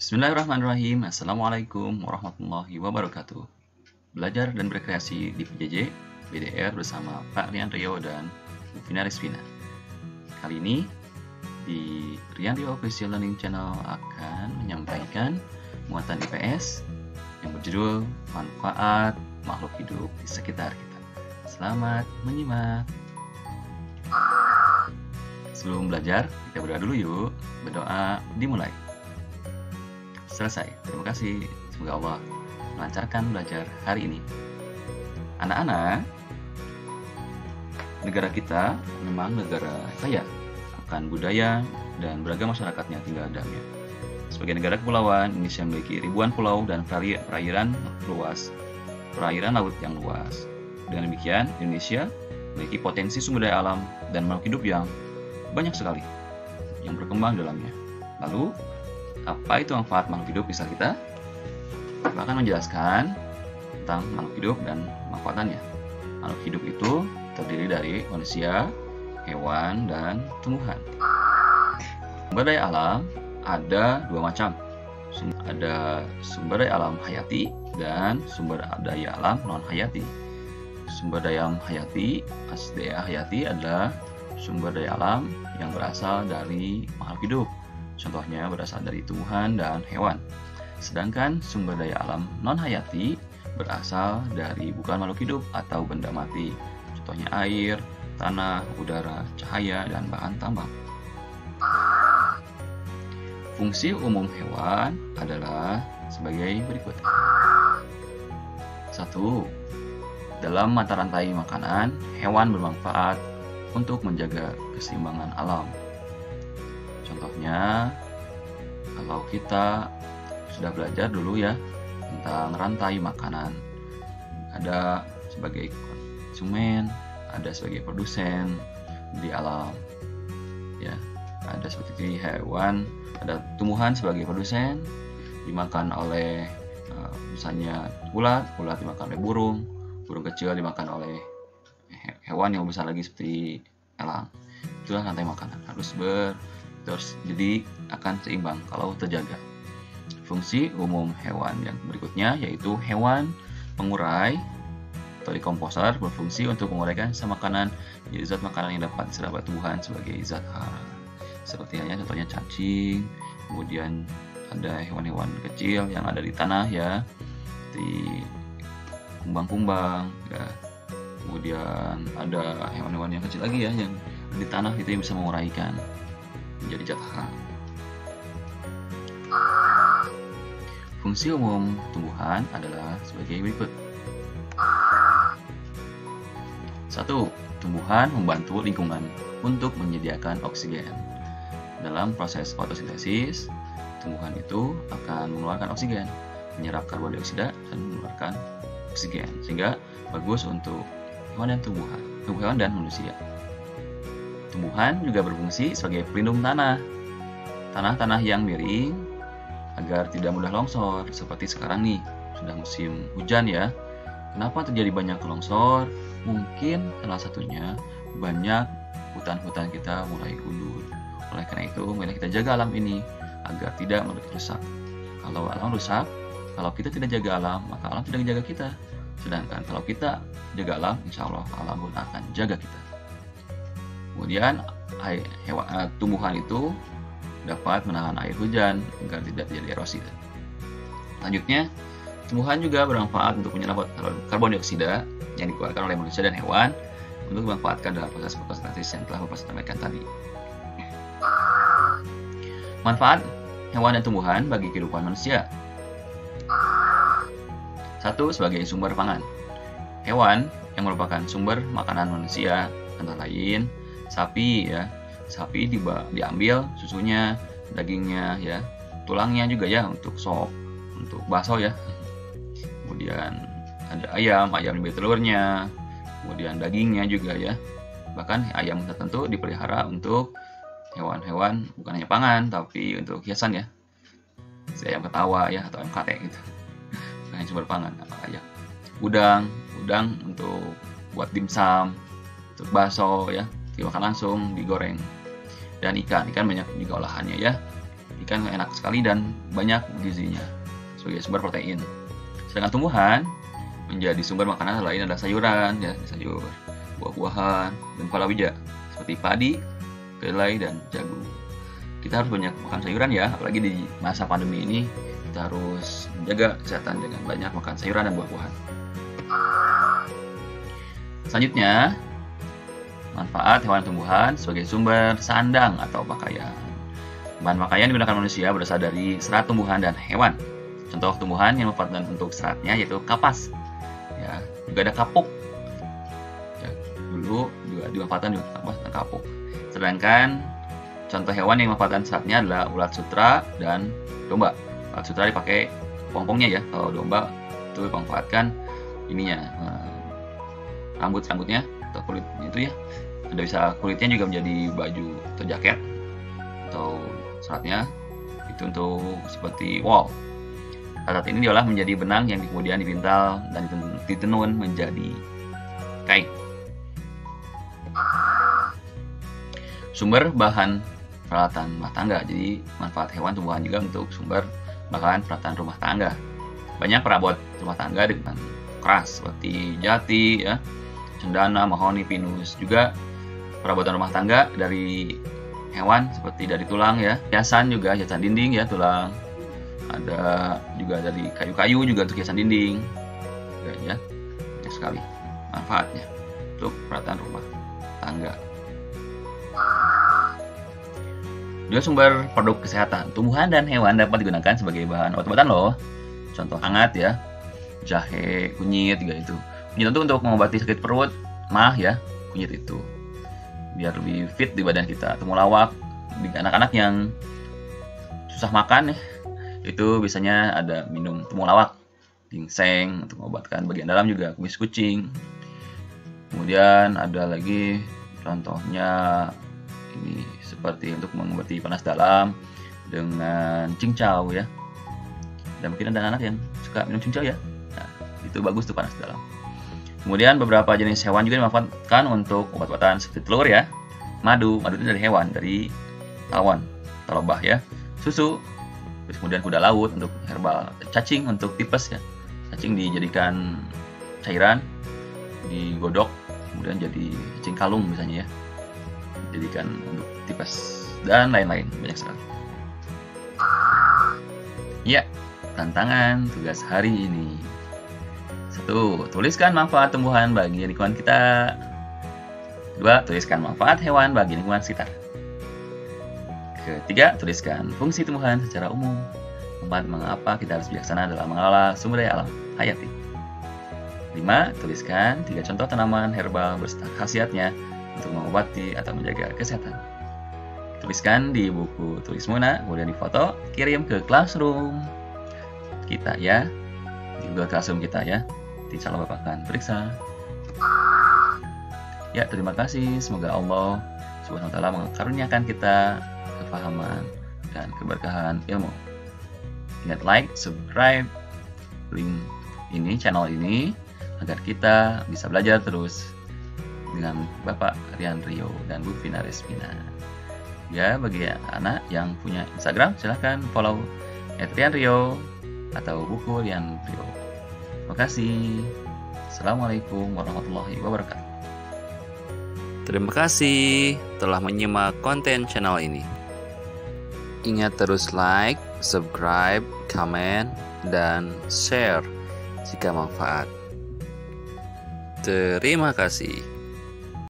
Bismillahirrahmanirrahim. Assalamualaikum warahmatullahi wabarakatuh. Belajar dan berkreasi di PJJ BDR bersama Pak Rian Rio dan Bu Vina Rizvina. Kali ini di Rian Rio Official Learning Channel akan menyampaikan muatan IPS yang berjudul Manfaat Makhluk Hidup di Sekitar Kita. Selamat menyimak. Sebelum belajar, kita berdoa dulu yuk. Berdoa dimulai. Selesai. Terima kasih. Semoga Allah melancarkan belajar hari ini. Anak-anak, negara kita memang negara kaya akan budaya dan beragam masyarakatnya tinggal damai. Sebagai negara kepulauan, Indonesia memiliki ribuan pulau dan perairan laut yang luas. Dengan demikian, Indonesia memiliki potensi sumber daya alam dan makhluk hidup yang banyak sekali yang berkembang dalamnya. Lalu, apa itu manfaat makhluk hidup bisa kita? Kita akan menjelaskan tentang makhluk hidup dan manfaatannya. Makhluk hidup itu terdiri dari manusia, hewan, dan tumbuhan. Sumber daya alam ada dua macam. Ada sumber daya alam hayati dan sumber daya alam non-hayati. Sumber daya alam hayati, SDA hayati adalah sumber daya alam yang berasal dari makhluk hidup. Contohnya berasal dari tumbuhan dan hewan. Sedangkan sumber daya alam non-hayati berasal dari bukan makhluk hidup atau benda mati. Contohnya air, tanah, udara, cahaya, dan bahan tambang. Fungsi umum hewan adalah sebagai berikut. 1. Dalam mata rantai makanan, hewan bermanfaat untuk menjaga keseimbangan alam. Contohnya, kalau kita sudah belajar dulu ya tentang rantai makanan, ada sebagai konsumen, ada sebagai produsen di alam, ya, ada seperti hewan, ada tumbuhan sebagai produsen, dimakan oleh misalnya ulat dimakan oleh burung kecil dimakan oleh hewan yang besar lagi seperti elang. Itulah rantai makanan terus jadi akan seimbang kalau terjaga. Fungsi umum hewan yang berikutnya yaitu hewan pengurai atau dekomposer berfungsi untuk menguraikan sisa makanan menjadi zat makanan yang dapat diserap oleh tumbuhan sebagai zat hara. Seperti halnya contohnya cacing, kemudian ada hewan-hewan kecil yang ada di tanah ya, seperti kumbang-kumbang ya. Kemudian ada hewan-hewan yang kecil lagi ya yang di tanah itu yang bisa menguraikan menjadi zat hara. Fungsi umum tumbuhan adalah sebagai berikut. 1. Tumbuhan membantu lingkungan untuk menyediakan oksigen. Dalam proses fotosintesis, tumbuhan itu akan mengeluarkan oksigen, menyerap karbon dioksida dan mengeluarkan oksigen, sehingga bagus untuk hewan dan manusia. Tumbuhan juga berfungsi sebagai pelindung tanah yang miring agar tidak mudah longsor. Seperti sekarang nih, sudah musim hujan ya. Kenapa terjadi banyak longsor? Mungkin salah satunya banyak hutan-hutan kita mulai gundul. Oleh karena itu, mari kita jaga alam ini agar tidak rusak. Kalau alam rusak, kalau kita tidak jaga alam, maka alam tidak menjaga kita. Sedangkan kalau kita jaga alam, insya Allah alam pun akan jaga kita. Kemudian tumbuhan itu dapat menahan air hujan agar tidak terjadi erosi. Selanjutnya, tumbuhan juga bermanfaat untuk menyerap karbon dioksida yang dikeluarkan oleh manusia dan hewan untuk dimanfaatkan dalam proses fotosintesis yang telah Bapak sampaikan tadi. Manfaat hewan dan tumbuhan bagi kehidupan manusia. 1. Sebagai sumber pangan. Hewan yang merupakan sumber makanan manusia antara lain sapi ya. Sapi diambil susunya, dagingnya ya, tulangnya juga ya untuk sop, untuk bakso ya. Kemudian ada ayam diambil telurnya, kemudian dagingnya juga ya. Bahkan ayam tertentu dipelihara untuk hewan-hewan bukan hanya pangan tapi untuk hiasan ya. Ayam ketawa ya atau ayam kate gitu. Bukan sumber pangan ayam. Udang untuk buat dimsum, untuk bakso ya, dimakan langsung, digoreng. Dan ikan banyak juga olahannya ya. Ikan enak sekali dan banyak gizinya sebagai sumber protein. Sedangkan tumbuhan menjadi sumber makanan lain adalah sayuran, ya, sayur, buah-buahan, dan palawija seperti padi, kedelai, dan jagung. Kita harus banyak makan sayuran ya, apalagi di masa pandemi ini kita harus menjaga kesehatan dengan banyak makan sayuran dan buah-buahan. Selanjutnya, manfaat hewan dan tumbuhan sebagai sumber sandang atau pakaian. Bahan pakaian digunakan manusia berasal dari serat tumbuhan dan hewan. Contoh tumbuhan yang memanfaatkan untuk seratnya yaitu kapas. Ya, juga ada kapuk. Ya, dulu juga dimanfaatkan juga kapas dan kapuk. Sedangkan contoh hewan yang memanfaatkan seratnya adalah ulat sutra dan domba. Ulat sutra dipakai pongpongnya ya. Kalau domba itu dimanfaatkan ininya, rambut-rambutnya atau kulitnya itu ya. Ada bisa kulitnya juga menjadi baju atau jaket, atau seratnya itu untuk seperti wall. Serat ini diolah menjadi benang yang kemudian dipintal dan ditenun menjadi kain. Sumber bahan peralatan rumah tangga. Jadi manfaat hewan tumbuhan juga untuk sumber bahan peralatan rumah tangga. Banyak perabot rumah tangga dengan keras seperti jati, ya, cendana, mahoni, pinus. Juga perabotan rumah tangga dari hewan seperti dari tulang ya. Hiasan juga, hiasan dinding ya, tulang. Ada juga dari kayu-kayu juga untuk hiasan dinding. Ya, banyak sekali manfaatnya untuk peralatan rumah tangga. Juga sumber produk kesehatan. Tumbuhan dan hewan dapat digunakan sebagai bahan obat-obatan loh. Contoh hangat ya, jahe, kunyit juga itu. Kunyit itu untuk mengobati sakit perut, mah ya, kunyit itu. Biar lebih fit di badan kita. Temulawak di anak-anak yang susah makan ya, itu biasanya ada minum temulawak, ginseng untuk mengobatkan bagian dalam, juga kumis kucing. Kemudian ada lagi contohnya ini seperti untuk mengobati panas dalam dengan cincau ya. Dan mungkin ada anak yang suka minum cincau ya. Nah, itu bagus tuh panas dalam. Kemudian beberapa jenis hewan juga dimanfaatkan untuk obat-obatan seperti telur ya, madu itu dari hewan, dari tawon atau lebah ya, susu. Terus kemudian kuda laut untuk herbal, cacing untuk tipes ya. Cacing dijadikan cairan, digodok, kemudian jadi cacing kalung misalnya ya. Dijadikan untuk tipes dan lain-lain, banyak sekali. Ya, tantangan tugas hari ini. 1. Tuliskan manfaat tumbuhan bagi lingkungan kita. 2. Tuliskan manfaat hewan bagi lingkungan sekitar. 3. Tuliskan fungsi tumbuhan secara umum. 4. Mengapa kita harus bijaksana dalam mengelola sumber daya alam hayati. 5. Tuliskan 3 contoh tanaman herbal berserta khasiatnya untuk mengobati atau menjaga kesehatan. Tuliskan di buku tulis Muna, kemudian difoto, kirim ke classroom kita ya, di Google Classroom kita ya. Insya Allah Bapak akan periksa. Ya, terima kasih. Semoga Allah Subhanahu wa Ta'ala mengaruniakan kita kefahaman dan keberkahan ilmu. Ingat like, subscribe link ini, channel ini, agar kita bisa belajar terus dengan Bapak Rian Rio dan Bu Vina Resmina. Ya, bagi anak yang punya Instagram, silahkan follow @rianrio atau buku Rian Rio. Terima kasih. Assalamualaikum warahmatullahi wabarakatuh. Terima kasih telah menyimak konten channel ini. Ingat terus like, subscribe, comment, dan share jika manfaat. Terima kasih.